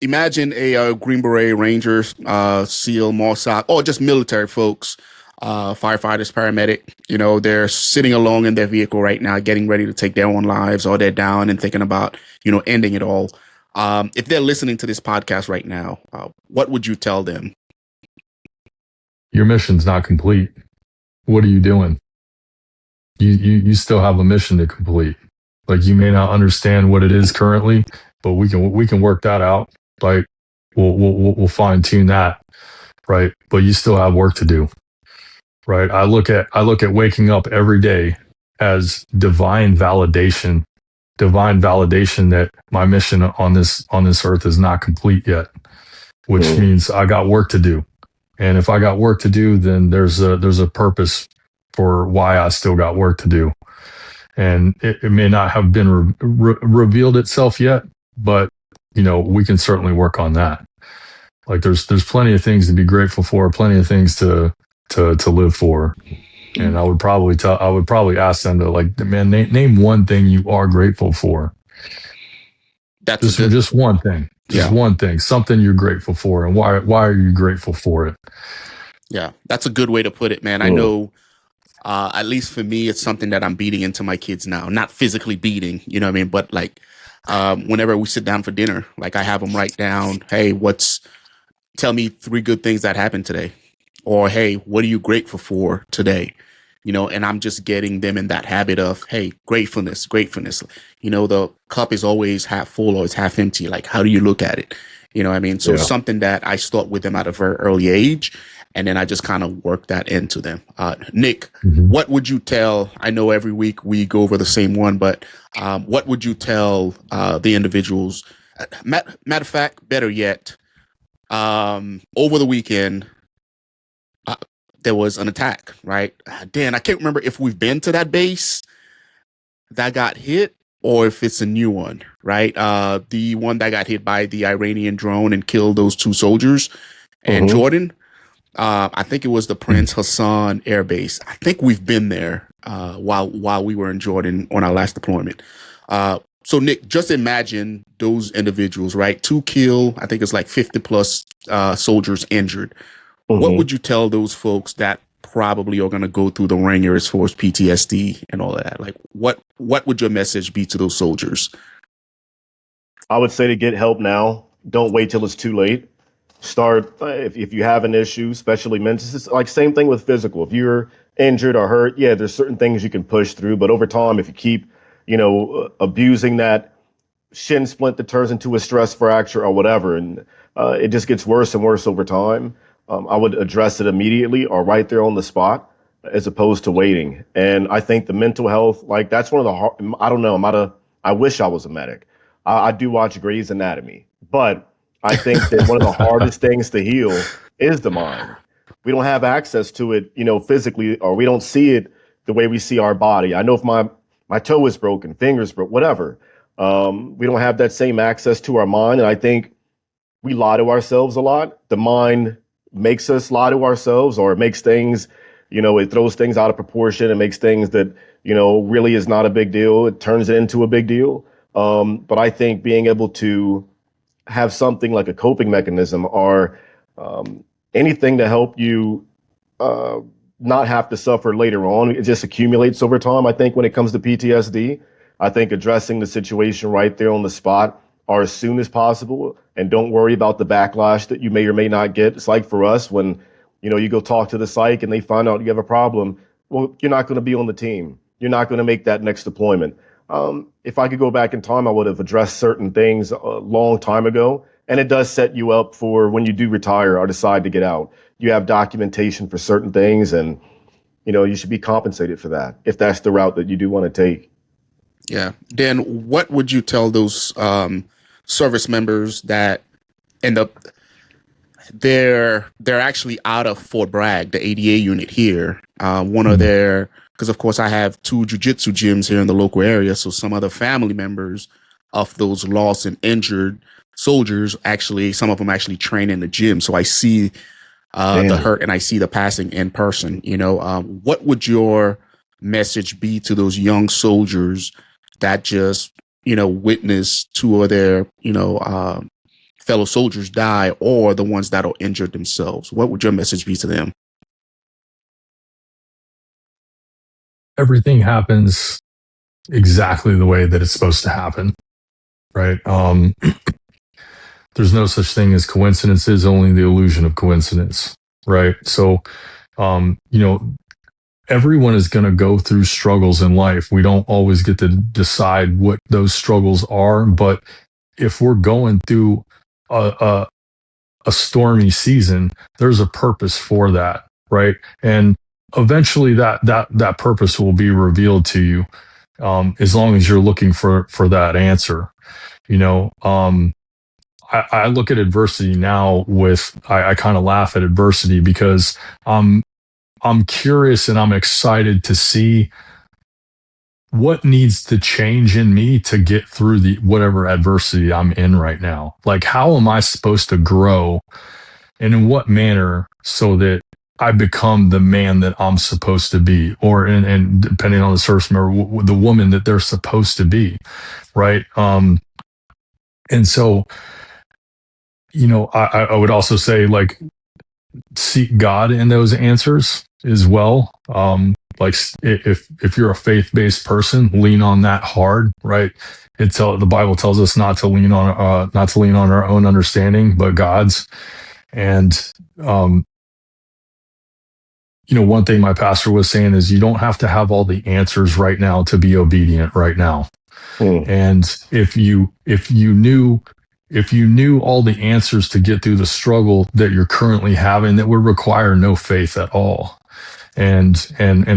imagine a Green Beret, Rangers, SEAL, MOSOC, or just military folks, firefighters, paramedic. They're sitting alone in their vehicle right now, getting ready to take their own lives, or they're down and thinking about, ending it all. If they're listening to this podcast right now, what would you tell them? Your mission's not complete. What are you doing? You still have a mission to complete. Like, you may not understand what it is currently, but we can work that out. Like, we'll fine tune that, right? But you still have work to do, right? I look at waking up every day as divine validation that my mission on this earth is not complete yet, which means I got work to do. And if I got work to do, then there's a purpose for why I still got work to do. And it may not have been revealed itself yet, but we can certainly work on that. Like, there's plenty of things to be grateful for, plenty of things to live for. And I would probably ask them to, like, man, name one thing you are grateful for. That's just one thing. Just one thing, something you're grateful for, and why are you grateful for it? Yeah, that's a good way to put it, man. I know, at least for me, it's something that I'm beating into my kids now. Not physically beating, you know what I mean? But like, whenever we sit down for dinner, like, I have them write down, hey, tell me 3 good things that happened today. Or, hey, what are you grateful for today? And I'm just getting them in that habit of, hey, gratefulness. The cup is always half full or it's half empty. Like, how do you look at it? You know what I mean? So something that I start with them at a very early age, and then I just kind of work that into them. Nick, what would you tell? I know every week we go over the same one, but what would you tell the individuals? Matter of fact, better yet, over the weekend, there was an attack, right? Dan, I can't remember if we've been to that base that got hit or if it's a new one, right? The one that got hit by the Iranian drone and killed those 2 soldiers in Jordan. I think it was the Prince Hassan Air Base. I think we've been there while we were in Jordan on our last deployment. So Nick, just imagine those individuals, right? 2 killed, I think it's like 50 plus soldiers injured. What would you tell those folks that probably are going to go through the ringer as far as PTSD and all of that? Like, what would your message be to those soldiers? I would say to get help now. Don't wait till it's too late. Start if you have an issue, especially mental. It's like same thing with physical. If you're injured or hurt, there's certain things you can push through. But over time, if you keep, abusing that shin splint that turns into a stress fracture or whatever, and it just gets worse and worse over time. I would address it immediately or right there on the spot, as opposed to waiting. And I think the mental health, like, that's one of the I don't know. I wish I was a medic. I do watch Grey's Anatomy, but I think that one of the hardest things to heal is the mind. We don't have access to it, physically, or we don't see it the way we see our body. I know if my toe is broken, fingers broke, whatever. We don't have that same access to our mind. And I think we lie to ourselves a lot. The mind makes us lie to ourselves, or it makes things, it throws things out of proportion and makes things that, really is not a big deal. It turns it into a big deal. But I think being able to have something like a coping mechanism or anything to help you not have to suffer later on, it just accumulates over time. I think when it comes to PTSD, I think addressing the situation right there on the spot or as soon as possible, and don't worry about the backlash that you may or may not get. It's like for us, when, you go talk to the psych and they find out you have a problem, well, you're not going to be on the team. You're not going to make that next deployment. If I could go back in time, I would have addressed certain things a long time ago. And it does set you up for when you do retire or decide to get out. You have documentation for certain things, and, you should be compensated for that if that's the route that you do want to take. Yeah. Dan, what would you tell those service members that end up they're actually out of Fort Bragg, the ADA unit here? One of their, because of course I have 2 jiu-jitsu gyms here in the local area, so some other family members of those lost and injured soldiers, actually, some of them actually train in the gym. So I see the hurt and I see the passing in person. What would your message be to those young soldiers that just, witness 2 of their, fellow soldiers die or the ones that are injured themselves? What would your message be to them? Everything happens exactly the way that it's supposed to happen, right? There's no such thing as coincidences, only the illusion of coincidence, right? So, everyone is going to go through struggles in life. We don't always get to decide what those struggles are, but if we're going through a stormy season, there's a purpose for that, right? And eventually that purpose will be revealed to you, as long as you're looking for that answer. I look at adversity now I kind of laugh at adversity because I'm curious and I'm excited to see what needs to change in me to get through whatever adversity I'm in right now. Like, how am I supposed to grow and in what manner so that I become the man that I'm supposed to be, or and depending on the service member, the woman that they're supposed to be. Right. And so, I would also say, like, seek God in those answers as well. Like, if you're a faith-based person, lean on that hard, right? The Bible tells us not to lean on our own understanding, but God's. And one thing my pastor was saying is you don't have to have all the answers right now to be obedient right now. And if you knew all the answers to get through the struggle that you're currently having, that would require no faith at all. And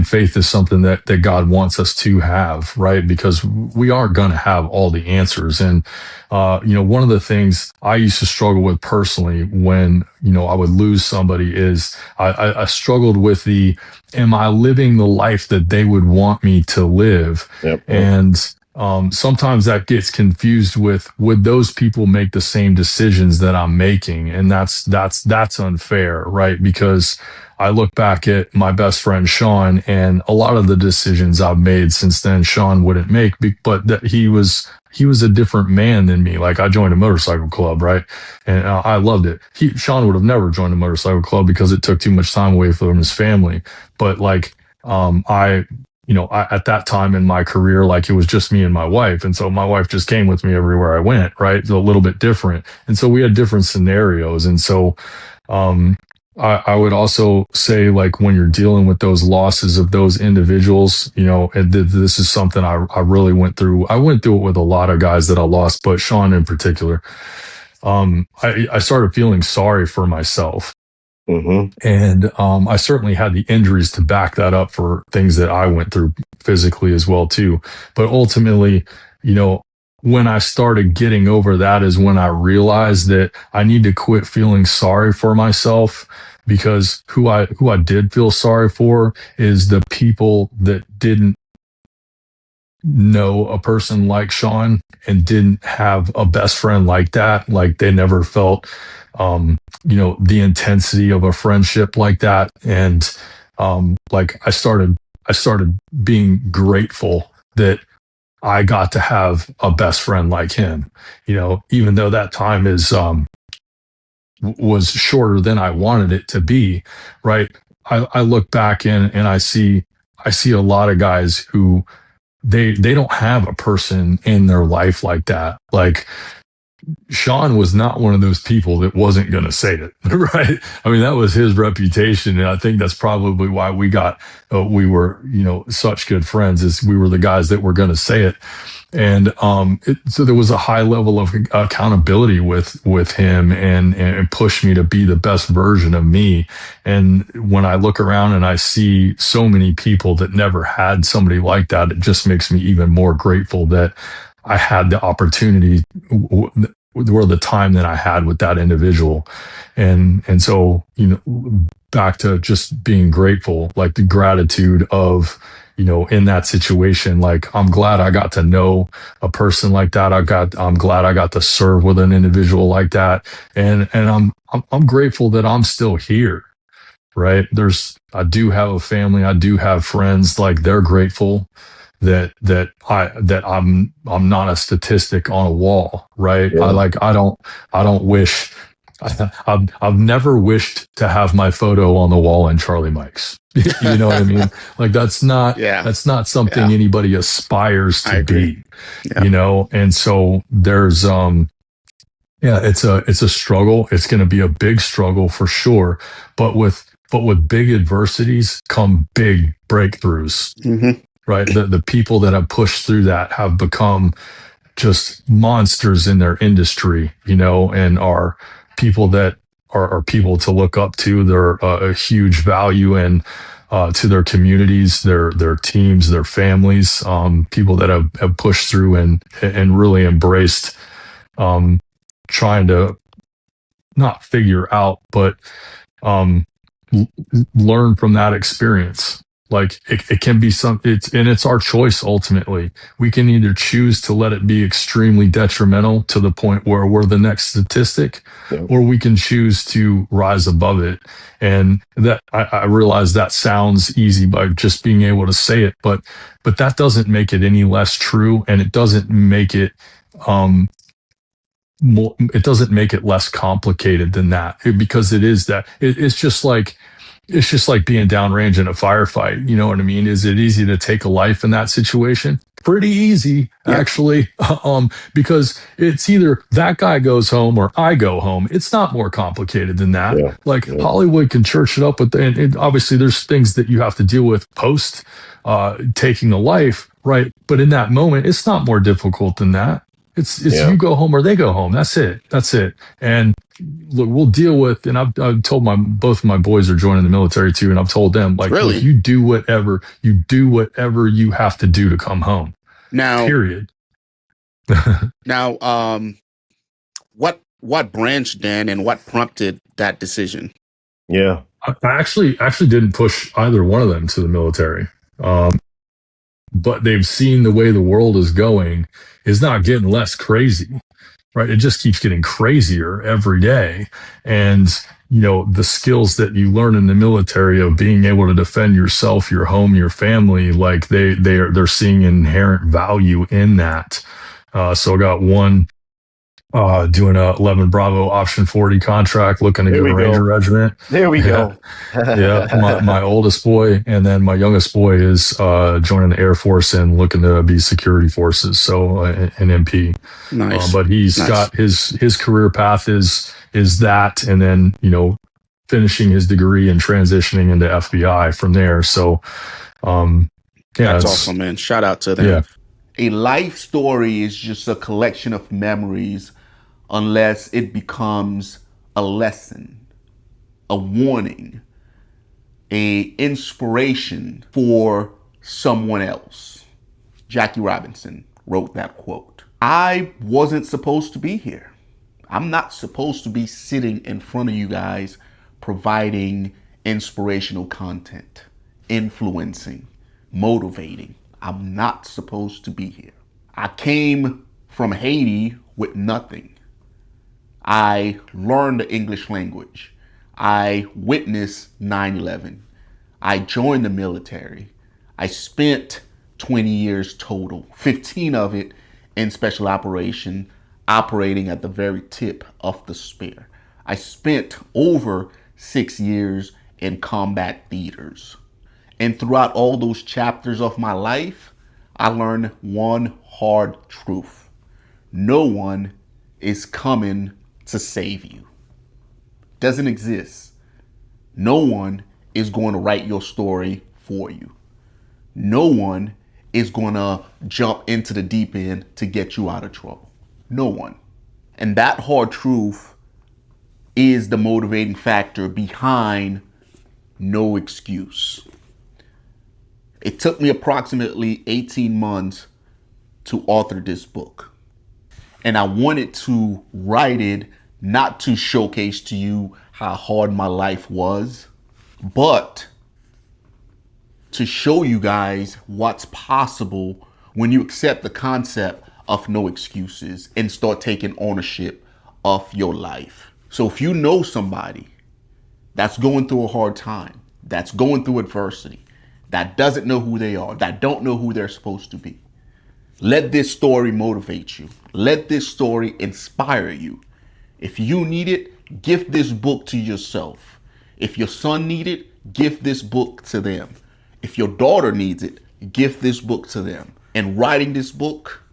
faith is something that God wants us to have, right? Because we aren't going to have all the answers. And, one of the things I used to struggle with personally when, I would lose somebody is I struggled with am I living the life that they would want me to live? Yep. And sometimes that gets confused with, would those people make the same decisions that I'm making? And that's unfair, right? Because I look back at my best friend, Shawn, and a lot of the decisions I've made since then, Shawn wouldn't make, but that he was a different man than me. Like, I joined a motorcycle club, right? And I loved it. Shawn would have never joined a motorcycle club because it took too much time away from his family. But like, I at that time in my career, like, it was just me and my wife. And so my wife just came with me everywhere I went, right? It's a little bit different. And so we had different scenarios. And so, I would also say, like, when you're dealing with those losses of those individuals, and this is something I really went through. I went through it with a lot of guys that I lost, but Shawn in particular. I started feeling sorry for myself. Mm-hmm. And I certainly had the injuries to back that up for things that I went through physically as well too. But ultimately, when I started getting over that is when I realized that I need to quit feeling sorry for myself, because who I did feel sorry for is the people that didn't know a person like Shawn and didn't have a best friend like that. Like, they never felt the intensity of a friendship like that. And like, I started being grateful that I got to have a best friend like him, even though that time was shorter than I wanted it to be, right? I look back and I see a lot of guys who they don't have a person in their life like that. Like, Shawn was not one of those people that wasn't going to say it, right? I mean, that was his reputation. And I think that's probably why we were, such good friends, is we were the guys that were going to say it. And so there was a high level of accountability with him and pushed me to be the best version of me. And when I look around and I see so many people that never had somebody like that, it just makes me even more grateful that I had the opportunity or the time that I had with that individual. And so, back to just being grateful, like the gratitude of, in that situation, like, I'm glad I got to know a person like that. I'm glad I got to serve with an individual like that. And I'm grateful that I'm still here, right? I do have a family. I do have friends, like, they're grateful I'm not a statistic on a wall, right? Yeah. I don't wish. I've never wished to have my photo on the wall in Charlie Mike's. You know what I mean? Like that's not something anybody aspires to be. Yeah. You know, and so there's it's a struggle. It's going to be a big struggle for sure. But with big adversities come big breakthroughs. Mm-hmm. Right? The people that have pushed through that have become just monsters in their industry, you know, and are people that are people to look up to. They're a huge value and to their communities, their teams, their families, people that have pushed through and really embraced trying to not figure out, but learn from that experience. Like it can be it's our choice ultimately. We can either choose to let it be extremely detrimental to the point where we're the next statistic, or we can choose to rise above it. And that I realize that sounds easy by just being able to say it, but that doesn't make it any less true, and it doesn't make it it doesn't make it less complicated than that, because it is that. It's just like being downrange in a firefight. You know what I mean? Is it easy to take a life in that situation? Pretty easy, actually, because it's either that guy goes home or I go home. It's not more complicated than that. Hollywood can church it up with, and obviously there's things that you have to deal with post taking the life, right? But in that moment, it's not more difficult than that. It's you go home or they go home. That's it. And look, we'll deal with. And I've told both of my boys are joining the military too, and I've told them look, you do whatever you have to do to come home. Now, period. Now, what branch then, and what prompted that decision? Yeah, I actually didn't push either one of them to the military. But they've seen the way the world is going is not getting less crazy, right? It just keeps getting crazier every day. And, you know, the skills that you learn in the military of being able to defend yourself, your home, your family, like they're seeing inherent value in that. So I got one doing a 11 Bravo option 40 contract, looking to get a Ranger regiment. There we go. My oldest boy, and then my youngest boy is joining the Air Force and looking to be security forces, so an MP. Nice. But he's got his career path is that, and then, you know, finishing his degree and transitioning into FBI from there. So that's awesome, man. Shout out to them. Yeah. A life story is just a collection of memories, unless it becomes a lesson, a warning, a inspiration for someone else. Jackie Robinson wrote that quote. I wasn't supposed to be here. I'm not supposed to be sitting in front of you guys providing inspirational content, influencing, motivating. I'm not supposed to be here. I came from Haiti with nothing. I learned the English language. I witnessed 9/11. I joined the military. I spent 20 years total, 15 of it in special operation, operating at the very tip of the spear. I spent over 6 years in combat theaters. And throughout all those chapters of my life, I learned one hard truth. No one is coming to save you. Doesn't exist. No one is going to write your story for you. No one is going to jump into the deep end to get you out of trouble. No one. And that hard truth is the motivating factor behind no excuse. It took me approximately 18 months to author this book. And I wanted to write it not to showcase to you how hard my life was, but to show you guys what's possible when you accept the concept of no excuses and start taking ownership of your life. So if you know somebody that's going through a hard time, that's going through adversity, that doesn't know who they are, that don't know who they're supposed to be. Let this story motivate you. Let this story inspire you. If you need it, gift this book to yourself. If your son needs it, gift this book to them. If your daughter needs it, gift this book to them. And writing this book,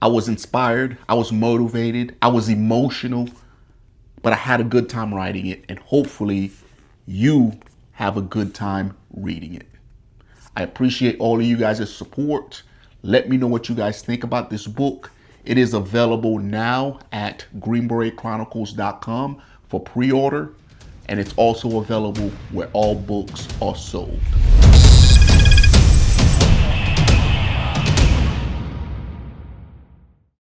I was inspired, I was motivated, I was emotional, but I had a good time writing it, and hopefully you have a good time reading it. I appreciate all of you guys' support. Let me know what you guys think about this book. It is available now at greenberetchronicles.com for pre-order, and it's also available where all books are sold.